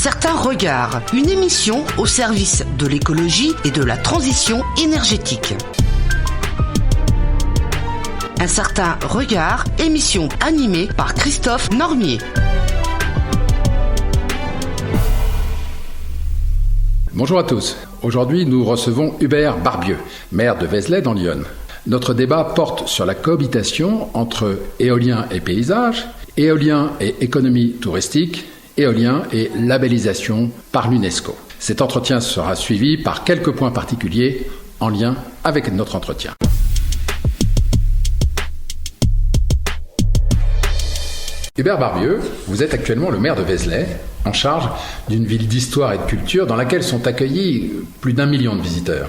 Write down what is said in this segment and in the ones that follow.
certain regard, une émission au service de l'écologie et de la transition énergétique. Un certain regard, émission animée par Christophe Normier. Bonjour à tous. Aujourd'hui, nous recevons Hubert Barbieux, maire de Vézelay dans l'Yonne. Notre débat porte sur la cohabitation entre éolien et paysage, éolien et économie touristique, éolien et labellisation par l'UNESCO. Cet entretien sera suivi par quelques points particuliers en lien avec notre entretien. Hubert Barbieux, vous êtes actuellement le maire de Vézelay, en charge d'une ville d'histoire et de culture dans laquelle sont accueillis plus d'1 million de visiteurs.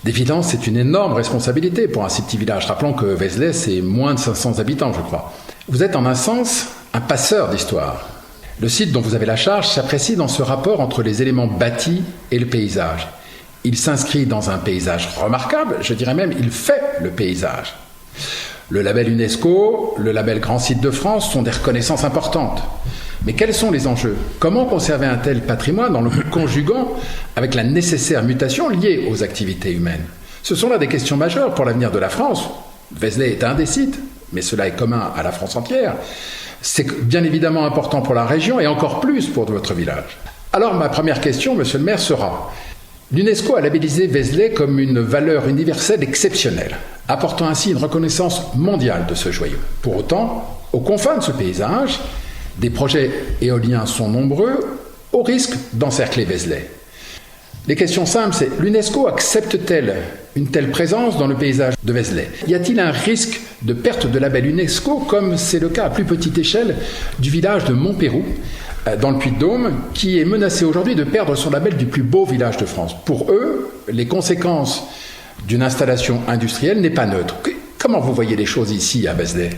D'évidence, c'est une énorme responsabilité pour un si petit village. Rappelons que Vézelay, c'est moins de 500 habitants, je crois. Vous êtes en un sens un passeur d'histoire. Le site dont vous avez la charge s'apprécie dans ce rapport entre les éléments bâtis et le paysage. Il s'inscrit dans un paysage remarquable, je dirais même, il fait le paysage. Le label UNESCO, le label Grand Site de France sont des reconnaissances importantes. Mais quels sont les enjeux ? Comment conserver un tel patrimoine en le conjuguant avec la nécessaire mutation liée aux activités humaines ? Ce sont là des questions majeures pour l'avenir de la France. Vézelay est un des sites, mais cela est commun à la France entière. C'est bien évidemment important pour la région et encore plus pour votre village. Alors ma première question, monsieur le maire, sera: l'UNESCO a labellisé Vézelay comme une valeur universelle exceptionnelle, apportant ainsi une reconnaissance mondiale de ce joyau. Pour autant, aux confins de ce paysage, des projets éoliens sont nombreux, au risque d'encercler Vézelay. Les questions simples, c'est: l'UNESCO accepte-t-elle une telle présence dans le paysage de Vézelay ? Y a-t-il un risque de perte de label UNESCO, comme c'est le cas à plus petite échelle du village de Montpérou, dans le Puy-de-Dôme, qui est menacé aujourd'hui de perdre son label du plus beau village de France ? Pour eux, les conséquences d'une installation industrielle n'est pas neutre. Comment vous voyez les choses ici à Vézelay ?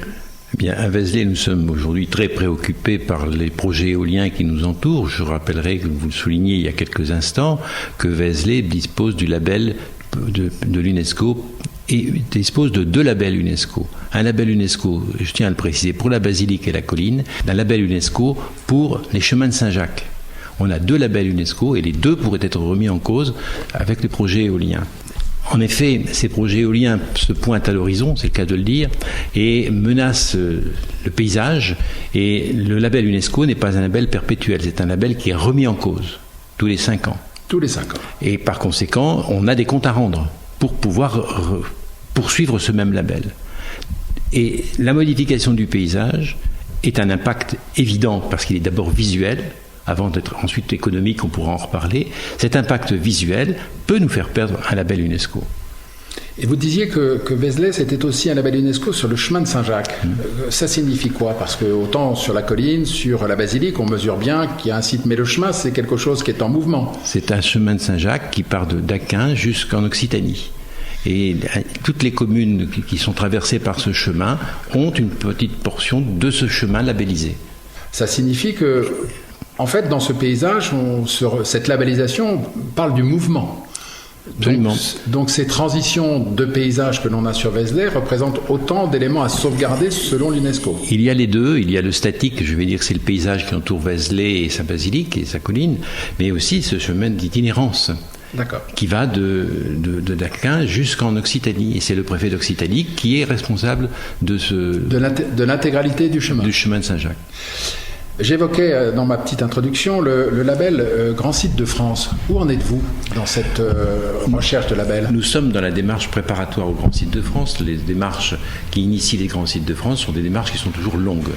Eh bien, à Vézelay, nous sommes aujourd'hui très préoccupés par les projets éoliens qui nous entourent. Je rappellerai, comme vous le soulignez il y a quelques instants, que Vézelay dispose du label de l'UNESCO et dispose de 2 labels UNESCO. Un label UNESCO, je tiens à le préciser, pour la basilique et la colline, un label UNESCO pour les chemins de Saint-Jacques. On a 2 labels UNESCO et les 2 pourraient être remis en cause avec les projets éoliens. En effet, ces projets éoliens se pointent à l'horizon, c'est le cas de le dire, et menacent le paysage. Et le label UNESCO n'est pas un label perpétuel, c'est un label qui est remis en cause tous les 5 ans. Tous les 5 ans. Et par conséquent, on a des comptes à rendre pour pouvoir poursuivre ce même label. Et la modification du paysage est un impact évident parce qu'il est d'abord visuel, avant d'être ensuite économique, on pourra en reparler. Cet impact visuel peut nous faire perdre un label UNESCO. Et vous disiez que Vézelay, c'était aussi un label UNESCO sur le chemin de Saint-Jacques. Ça signifie quoi ? Parce que autant sur la colline, sur la basilique, on mesure bien qu'il y a un site, mais le chemin, c'est quelque chose qui est en mouvement. C'est un chemin de Saint-Jacques qui part d'Aquin jusqu'en Occitanie. Et toutes les communes qui sont traversées par ce chemin ont une petite portion de ce chemin labellisé. Ça signifie que, en fait, dans ce paysage, cette labellisation parle du mouvement. Donc ces transitions de paysage que l'on a sur Vézelay représentent autant d'éléments à sauvegarder selon l'UNESCO. Il y a les deux, il y a le statique, je vais dire c'est le paysage qui entoure Vézelay et sa basilique et sa colline, mais aussi ce chemin d'itinérance. D'accord. Qui va d'Aquin jusqu'en Occitanie. Et c'est le préfet d'Occitanie qui est responsable de l'intégralité du chemin. Du chemin de Saint-Jacques. J'évoquais dans ma petite introduction le label Grand Site de France. Où en êtes-vous dans cette recherche de label ? Nous sommes dans la démarche préparatoire au Grand Site de France. Les démarches qui initient les Grands Sites de France sont des démarches qui sont toujours longues.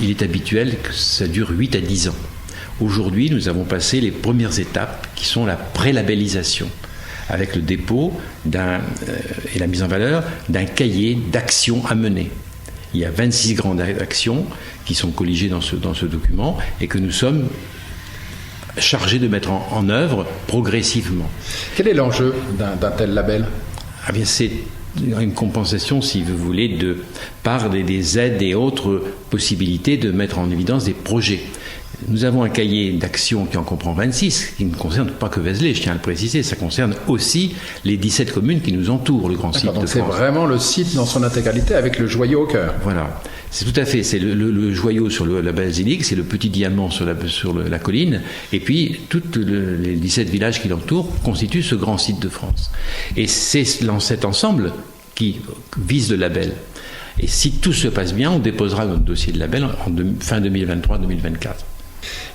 Il est habituel que ça dure 8 à 10 ans. Aujourd'hui, nous avons passé les premières étapes qui sont la pré-labellisation, avec le dépôt et la mise en valeur d'un cahier d'actions à mener. Il y a 26 grandes actions qui sont colligées dans ce document et que nous sommes chargés de mettre en œuvre progressivement. Quel est l'enjeu d'un tel label ? C'est une compensation, si vous voulez, par des aides et autres possibilités de mettre en évidence des projets. Nous avons un cahier d'action qui en comprend 26, qui ne concerne pas que Vézelay, je tiens à le préciser, ça concerne aussi les 17 communes qui nous entourent, le Grand Site de France. Donc c'est vraiment le site dans son intégralité avec le joyau au cœur. Voilà. C'est tout à fait, c'est le joyau sur la basilique, c'est le petit diamant sur la colline, et puis tous les 17 villages qui l'entourent constituent ce grand site de France. Et c'est dans cet ensemble qui vise le label. Et si tout se passe bien, on déposera notre dossier de label fin 2023-2024.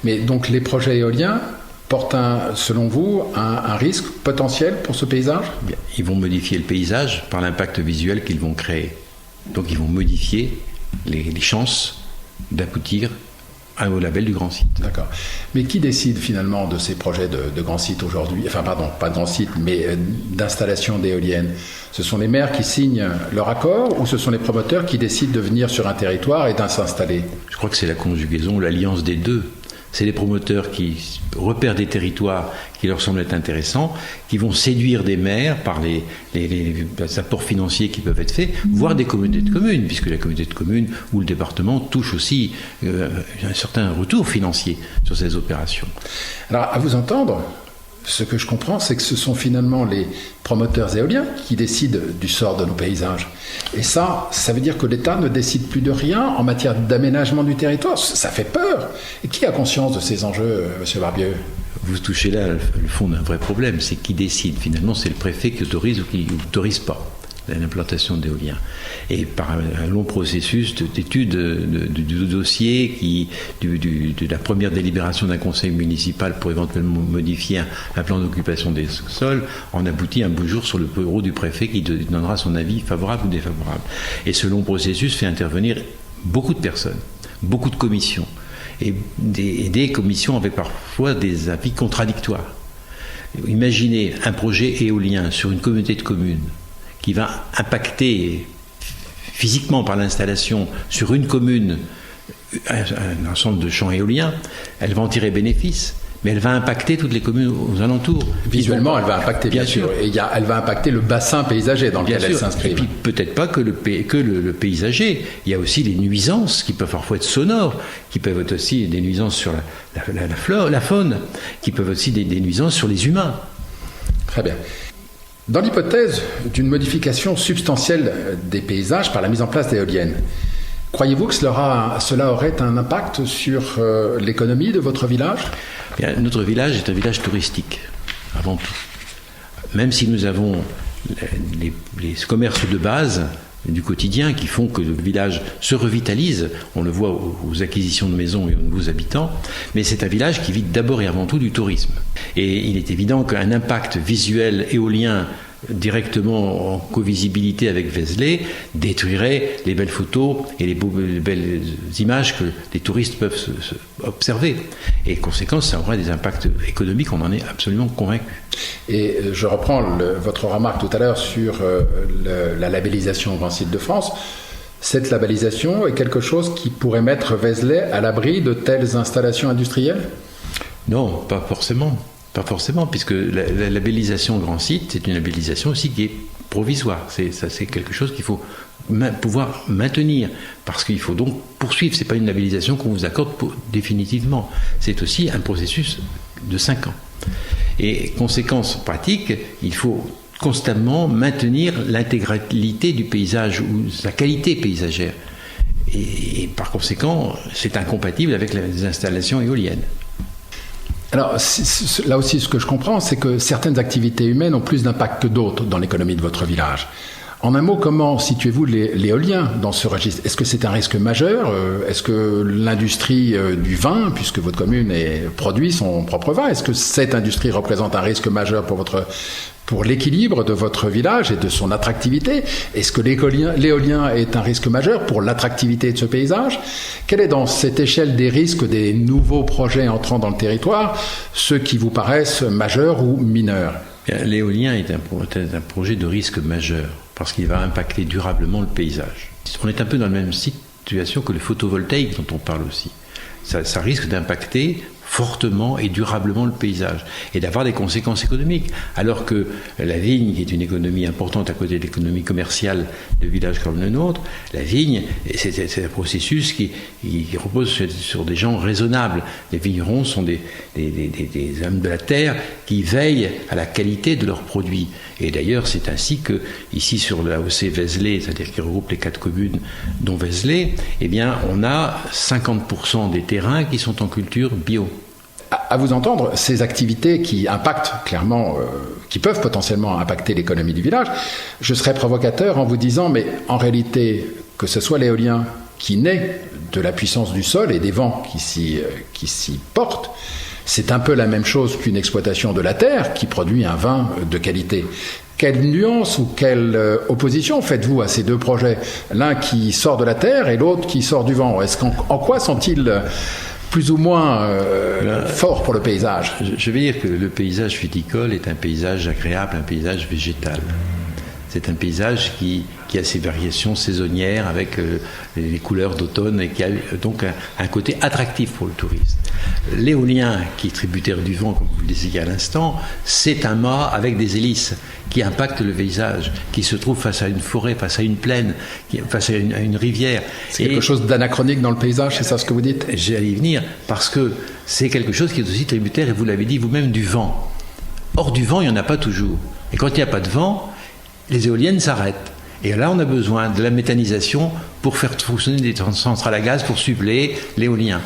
Mais donc les projets éoliens portent, selon vous, un risque potentiel pour ce paysage ? Bien, ils vont modifier le paysage par l'impact visuel qu'ils vont créer. Donc ils vont modifier les chances d'aboutir au label du grand site. D'accord. Mais qui décide finalement de ces projets de grand site aujourd'hui ? Enfin, pardon, pas de grand site, mais d'installation d'éoliennes. Ce sont les maires qui signent leur accord ou ce sont les promoteurs qui décident de venir sur un territoire et de s'installer ? Je crois que c'est la conjugaison, l'alliance des deux. C'est les promoteurs qui repèrent des territoires qui leur semblent être intéressants, qui vont séduire des maires par les apports financiers qui peuvent être faits, voire des communautés de communes, puisque la communauté de communes ou le département touche aussi un certain retour financier sur ces opérations. Alors, à vous entendre, ce que je comprends, c'est que ce sont finalement les promoteurs éoliens qui décident du sort de nos paysages. Et ça veut dire que l'État ne décide plus de rien en matière d'aménagement du territoire. Ça fait peur. Et qui a conscience de ces enjeux, M. Barbieux ? Vous touchez là le fond d'un vrai problème, c'est qui décide. Finalement, c'est le préfet qui autorise ou qui n'autorise pas l'implantation d'éoliens. Et par un long processus d'étude du dossier, de la première délibération d'un conseil municipal pour éventuellement modifier un plan d'occupation des sols, on aboutit un beau jour sur le bureau du préfet qui donnera son avis favorable ou défavorable. Et ce long processus fait intervenir beaucoup de personnes, beaucoup de commissions, et des commissions avec parfois des avis contradictoires. Imaginez un projet éolien sur une communauté de communes qui va impacter physiquement par l'installation sur une commune un ensemble de champs éoliens, elle va en tirer bénéfice, mais elle va impacter toutes les communes aux alentours. Visuellement, elle va impacter, bien sûr. Et elle va impacter le bassin paysager dans lequel elle s'inscrit. Et puis peut-être pas que le paysager, il y a aussi les nuisances qui peuvent parfois être sonores, qui peuvent être aussi des nuisances sur la flore, la faune, qui peuvent aussi des nuisances sur les humains. Très bien. Dans l'hypothèse d'une modification substantielle des paysages par la mise en place d'éoliennes, croyez-vous que cela aurait un impact sur l'économie de votre village ? Bien, notre village est un village touristique, avant tout. Même si nous avons les commerces de base du quotidien qui font que le village se revitalise, on le voit aux acquisitions de maisons et aux nouveaux habitants, mais c'est un village qui vit d'abord et avant tout du tourisme. Et il est évident qu'un impact visuel éolien directement en covisibilité avec Vézelay détruirait les belles photos et les belles images que les touristes peuvent observer. Et conséquence, ça aura des impacts économiques, on en est absolument convaincu. Et je reprends votre remarque tout à l'heure sur la labellisation Grand Site de France. Cette labellisation est quelque chose qui pourrait mettre Vézelay à l'abri de telles installations industrielles ? Non, pas forcément. Pas forcément, puisque la labellisation Grand Site, c'est une labellisation aussi qui est provisoire. C'est quelque chose qu'il faut pouvoir maintenir, parce qu'il faut donc poursuivre. Ce n'est pas une labellisation qu'on vous accorde définitivement. C'est aussi un processus de 5 ans. Et conséquence pratique, il faut constamment maintenir l'intégralité du paysage ou sa qualité paysagère. Et par conséquent, c'est incompatible avec les installations éoliennes. Alors, là aussi, ce que je comprends, c'est que certaines activités humaines ont plus d'impact que d'autres dans l'économie de votre village. En un mot, comment situez-vous l'éolien dans ce registre ? Est-ce que c'est un risque majeur ? Est-ce que l'industrie du vin, puisque votre commune produit son propre vin, est-ce que cette industrie représente un risque majeur pour l'équilibre de votre village et de son attractivité? Est-ce que l'éolien est un risque majeur pour l'attractivité de ce paysage? Quel est dans cette échelle des risques des nouveaux projets entrant dans le territoire ceux qui vous paraissent majeurs ou mineurs? L'éolien est un projet de risque majeur parce qu'il va impacter durablement le paysage. On est un peu dans la même situation que le photovoltaïque dont on parle aussi. Ça risque d'impacter fortement et durablement le paysage et d'avoir des conséquences économiques. Alors que la vigne, qui est une économie importante à côté de l'économie commerciale de villages comme le nôtre, la vigne, c'est un processus qui repose sur des gens raisonnables. Les vignerons sont des hommes de la terre qui veillent à la qualité de leurs produits. Et d'ailleurs, c'est ainsi que, ici sur l'AOC Vézelay, c'est-à-dire qui regroupe les 4 communes dont Vézelay, eh bien, on a 50% des terrains qui sont en culture bio. À vous entendre, ces activités qui impactent clairement, qui peuvent potentiellement impacter l'économie du village, je serais provocateur en vous disant, mais en réalité, que ce soit l'éolien qui naît de la puissance du sol et des vents qui s'y portent, c'est un peu la même chose qu'une exploitation de la terre qui produit un vin de qualité. Quelle nuance ou quelle opposition faites-vous à ces deux projets? L'un qui sort de la terre et l'autre qui sort du vent. En quoi sont-ils plus ou moins forts pour le paysage? Je vais dire que le paysage viticole est un paysage agréable, un paysage végétal. C'est un paysage qui a ses variations saisonnières avec les couleurs d'automne et qui a donc un côté attractif pour le touriste. L'éolien, qui est tributaire du vent, comme vous le disiez à l'instant, c'est un mât avec des hélices qui impactent le paysage, qui se trouve face à une forêt, face à une plaine, face à une rivière. C'est quelque chose d'anachronique dans le paysage, c'est ça ce que vous dites? J'allais y venir, parce que c'est quelque chose qui est aussi tributaire, et vous l'avez dit vous-même, du vent. Or, du vent, il n'y en a pas toujours. Et quand il n'y a pas de vent, les éoliennes s'arrêtent. Et là, on a besoin de la méthanisation pour faire fonctionner des centrales à gaz pour suppléer l'éolien.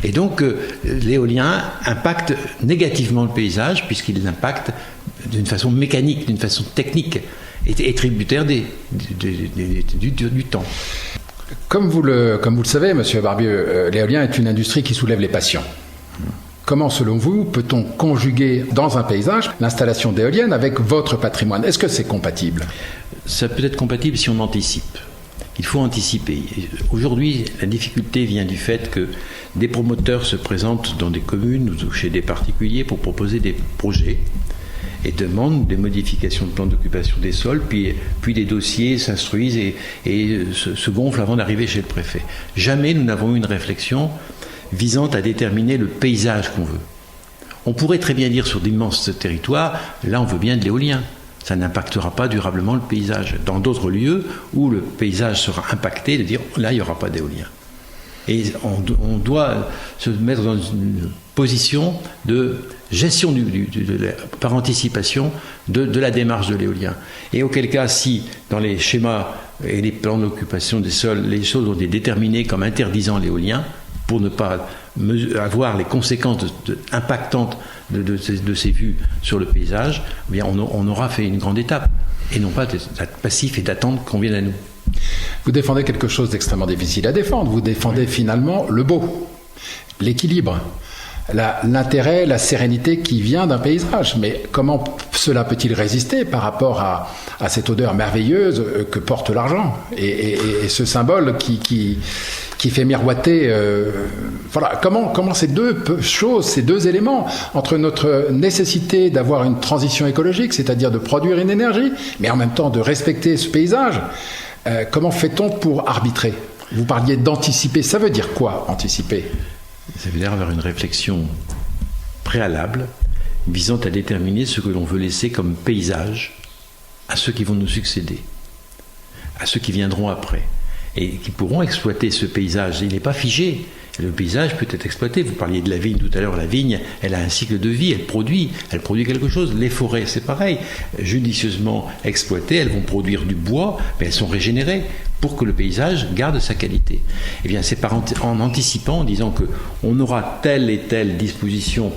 Et donc, l'éolien impacte négativement le paysage, puisqu'il l'impacte d'une façon mécanique, d'une façon technique, et tributaire du temps. Comme vous le savez, Monsieur Barbieux, l'éolien est une industrie qui soulève les passions. Comment, selon vous, peut-on conjuguer dans un paysage l'installation d'éoliennes avec votre patrimoine? Est-ce que c'est compatible? Ça peut être compatible si on anticipe. Il faut anticiper. Aujourd'hui, la difficulté vient du fait que des promoteurs se présentent dans des communes ou chez des particuliers pour proposer des projets et demandent des modifications de plan d'occupation des sols, puis des dossiers s'instruisent et se gonflent avant d'arriver chez le préfet. Jamais nous n'avons eu une réflexion visant à déterminer le paysage qu'on veut. On pourrait très bien dire sur d'immenses territoires, là on veut bien de l'éolien. Ça n'impactera pas durablement le paysage. Dans d'autres lieux où le paysage sera impacté, de dire là il n'y aura pas d'éolien. Et on doit se mettre dans une position de gestion par anticipation de la démarche de l'éolien. Et auquel cas, si dans les schémas et les plans d'occupation des sols, les choses ont été déterminées comme interdisant l'éolien, pour ne pas avoir les conséquences impactantes de ces vues sur le paysage, eh bien on aura fait une grande étape, et non pas d'être passif et d'attendre qu'on vienne à nous. Vous défendez quelque chose d'extrêmement difficile à défendre. Vous défendez finalement le beau, l'équilibre, l'intérêt, la sérénité qui vient d'un paysage. Mais comment cela peut-il résister par rapport à cette odeur merveilleuse que porte l'argent et ce symbole qui fait miroiter... voilà. Comment ces deux choses, ces deux éléments, entre notre nécessité d'avoir une transition écologique, c'est-à-dire de produire une énergie, mais en même temps de respecter ce paysage, comment fait-on pour arbitrer? Vous parliez d'anticiper. Ça veut dire quoi, anticiper? Ça veut dire avoir une réflexion préalable visant à déterminer ce que l'on veut laisser comme paysage à ceux qui vont nous succéder, à ceux qui viendront après, et qui pourront exploiter ce paysage. Il n'est pas figé. Le paysage peut être exploité. Vous parliez de la vigne tout à l'heure. La vigne, elle a un cycle de vie, elle produit quelque chose. Les forêts, c'est pareil. Judicieusement exploitées, elles vont produire du bois, mais elles sont régénérées pour que le paysage garde sa qualité. Eh bien, c'est en anticipant, en disant qu'on aura telle et telle disposition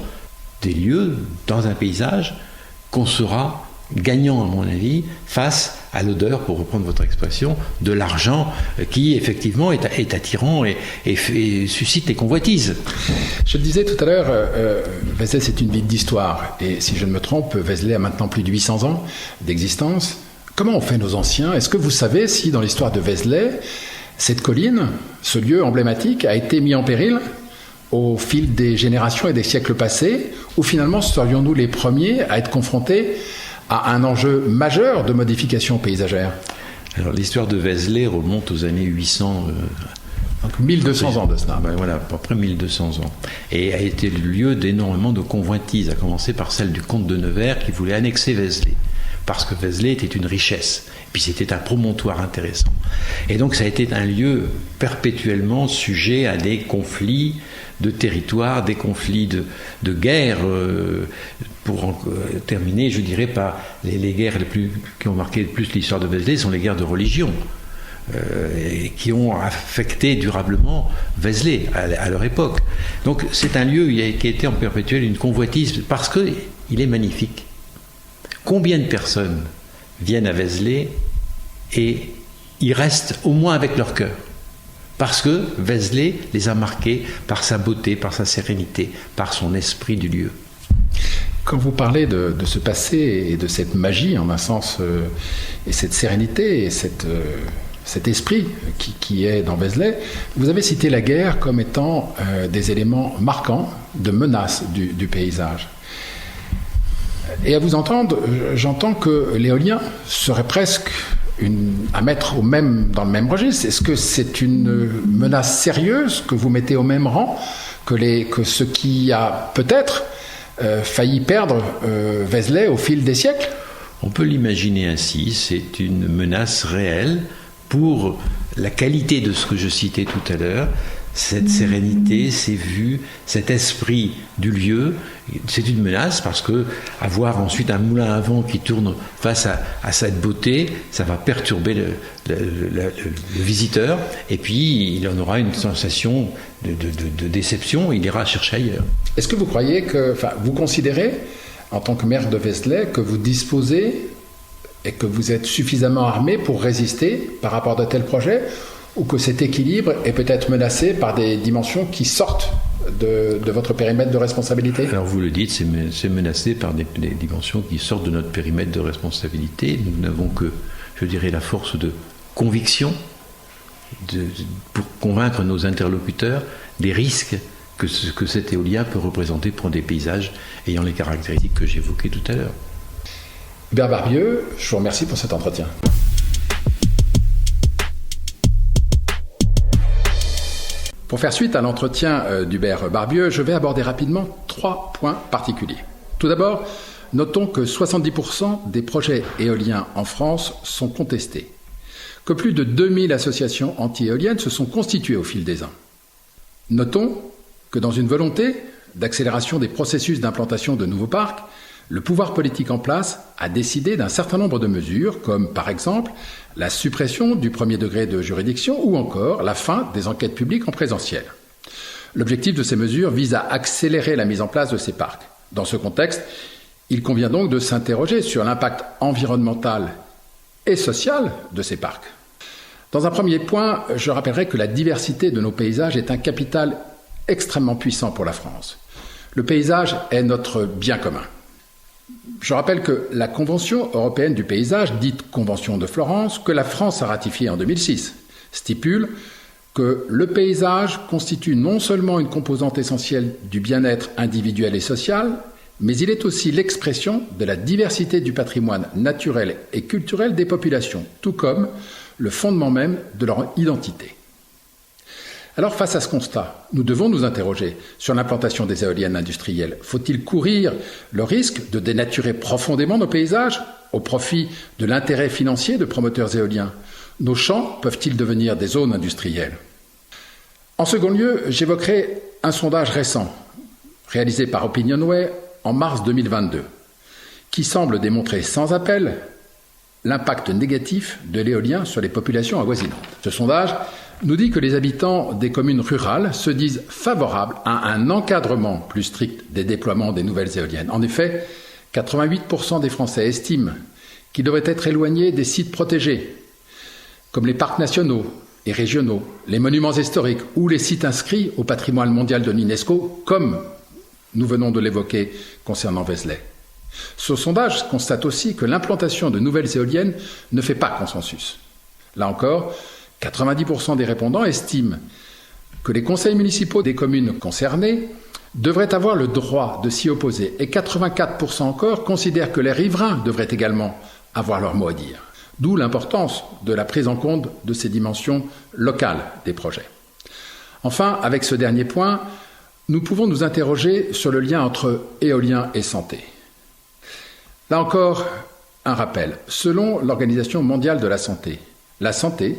des lieux dans un paysage qu'on sera gagnant, à mon avis, face à l'odeur, pour reprendre votre expression, de l'argent qui, effectivement, est attirant et suscite les convoitises. Je le disais tout à l'heure, Vézelay, c'est une ville d'histoire. Et si je ne me trompe, Vézelay a maintenant plus de 800 ans d'existence. Comment ont fait nos anciens? Est-ce que vous savez si, dans l'histoire de Vézelay, cette colline, ce lieu emblématique, a été mis en péril au fil des générations et des siècles passés, ou finalement serions-nous les premiers à être confrontés à un enjeu majeur de modification paysagère? Alors, l'histoire de Vézelay remonte aux années 800 Donc 1200 ans de cela. Voilà, à peu près 1200 ans. Et a été le lieu d'énormément de convoitises, à commencer par celle du comte de Nevers qui voulait annexer Vézelay, parce que Vézelay était une richesse, et puis c'était un promontoire intéressant. Et donc ça a été un lieu perpétuellement sujet à des conflits de territoire, des conflits de guerre, pour terminer, je dirais, par les guerres qui ont marqué le plus l'histoire de Vézelay, sont les guerres de religion. Et qui ont affecté durablement Vézelay à leur époque. Donc c'est un lieu qui a été en perpétuel une convoitise parce qu'il est magnifique. Combien de personnes viennent à Vézelay et y restent au moins avec leur cœur? Parce que Vézelay les a marqués par sa beauté, par sa sérénité, par son esprit du lieu. Quand vous parlez de ce passé et de cette magie, en un sens, et cette sérénité et cet esprit qui est dans Vézelay, vous avez cité la guerre comme étant des éléments marquants de menace du paysage. Et à vous entendre, j'entends que l'éolien serait presque à mettre dans le même registre. Est-ce que c'est une menace sérieuse que vous mettez au même rang que ce qui a peut-être failli perdre Vézelay au fil des siècles? On peut l'imaginer ainsi, c'est une menace réelle pour la qualité de ce que je citais tout à l'heure, cette sérénité, ces vues, cet esprit du lieu. C'est une menace parce que avoir ensuite un moulin à vent qui tourne face à cette beauté, ça va perturber le visiteur, et puis il en aura une sensation de déception, il ira chercher ailleurs. Est-ce que vous croyez vous considérez, en tant que maire de Vézelay, que vous disposez et que vous êtes suffisamment armé pour résister par rapport à de tels projets, ou que cet équilibre est peut-être menacé par des dimensions qui sortent de votre périmètre de responsabilité? Alors vous le dites, c'est menacé par des dimensions qui sortent de notre périmètre de responsabilité. Nous n'avons que, je dirais, la force de conviction pour convaincre nos interlocuteurs des risques que cet éolien peut représenter pour des paysages ayant les caractéristiques que j'évoquais tout à l'heure. Hubert Barbieux, je vous remercie pour cet entretien. Pour faire suite à l'entretien d'Hubert Barbieux, je vais aborder rapidement 3 points particuliers. Tout d'abord, notons que 70% des projets éoliens en France sont contestés, que plus de 2000 associations anti-éoliennes se sont constituées au fil des ans. Notons que dans une volonté d'accélération des processus d'implantation de nouveaux parcs, le pouvoir politique en place a décidé d'un certain nombre de mesures, comme par exemple la suppression du premier degré de juridiction ou encore la fin des enquêtes publiques en présentiel. L'objectif de ces mesures vise à accélérer la mise en place de ces parcs. Dans ce contexte, il convient donc de s'interroger sur l'impact environnemental et social de ces parcs. Dans un premier point, je rappellerai que la diversité de nos paysages est un capital extrêmement puissant pour la France. Le paysage est notre bien commun. Je rappelle que la Convention européenne du paysage, dite Convention de Florence, que la France a ratifiée en 2006, stipule que le paysage constitue non seulement une composante essentielle du bien-être individuel et social, mais il est aussi l'expression de la diversité du patrimoine naturel et culturel des populations, tout comme le fondement même de leur identité. Alors, face à ce constat, nous devons nous interroger sur l'implantation des éoliennes industrielles. Faut-il courir le risque de dénaturer profondément nos paysages au profit de l'intérêt financier de promoteurs éoliens? Nos champs peuvent-ils devenir des zones industrielles? En second lieu, j'évoquerai un sondage récent, réalisé par Opinionway en mars 2022, qui semble démontrer sans appel l'impact négatif de l'éolien sur les populations avoisinantes. Ce sondage nous dit que les habitants des communes rurales se disent favorables à un encadrement plus strict des déploiements des nouvelles éoliennes. En effet, 88% des Français estiment qu'ils devraient être éloignés des sites protégés, comme les parcs nationaux et régionaux, les monuments historiques ou les sites inscrits au patrimoine mondial de l'UNESCO, comme nous venons de l'évoquer concernant Vézelay. Ce sondage constate aussi que l'implantation de nouvelles éoliennes ne fait pas consensus. Là encore, 90% des répondants estiment que les conseils municipaux des communes concernées devraient avoir le droit de s'y opposer et 84% encore considèrent que les riverains devraient également avoir leur mot à dire. D'où l'importance de la prise en compte de ces dimensions locales des projets. Enfin, avec ce dernier point, nous pouvons nous interroger sur le lien entre éolien et santé. Là encore, un rappel. Selon l'Organisation mondiale de la santé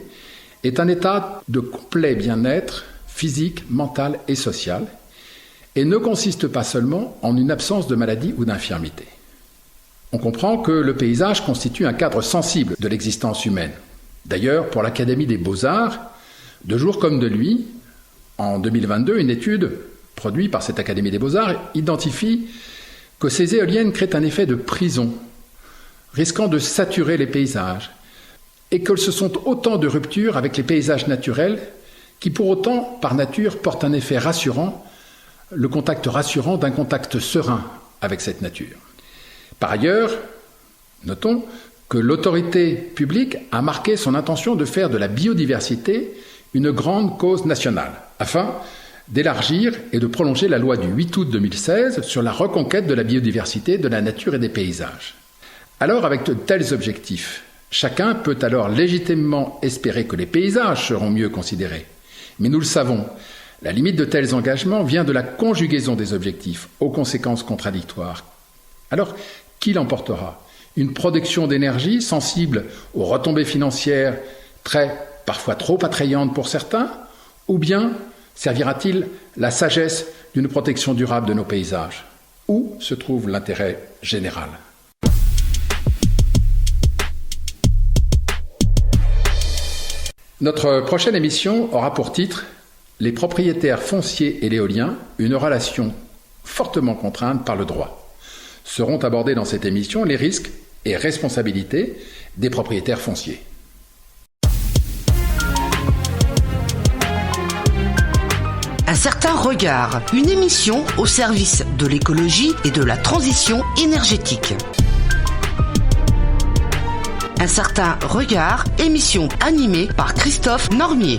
est un état de complet bien-être physique, mental et social et ne consiste pas seulement en une absence de maladie ou d'infirmité. On comprend que le paysage constitue un cadre sensible de l'existence humaine. D'ailleurs, pour l'Académie des Beaux-Arts, de jour comme de nuit, en 2022, une étude produite par cette Académie des Beaux-Arts identifie que ces éoliennes créent un effet de prison, risquant de saturer les paysages, et que ce sont autant de ruptures avec les paysages naturels qui, pour autant, par nature, portent un effet rassurant, le contact rassurant d'un contact serein avec cette nature. Par ailleurs, notons que l'autorité publique a marqué son intention de faire de la biodiversité une grande cause nationale, afin d'élargir et de prolonger la loi du 8 août 2016 sur la reconquête de la biodiversité, de la nature et des paysages. Alors, avec de tels objectifs, chacun peut alors légitimement espérer que les paysages seront mieux considérés. Mais nous le savons, la limite de tels engagements vient de la conjugaison des objectifs aux conséquences contradictoires. Alors, qui l'emportera ? Une production d'énergie sensible aux retombées financières parfois trop attrayantes pour certains ? Ou bien servira-t-il la sagesse d'une protection durable de nos paysages ? Où se trouve l'intérêt général ? Notre prochaine émission aura pour titre « Les propriétaires fonciers et l'éolien, une relation fortement contrainte par le droit ». Seront abordés dans cette émission les risques et responsabilités des propriétaires fonciers. Un certain regard, une émission au service de l'écologie et de la transition énergétique. Un certain regard, émission animée par Christophe Normier.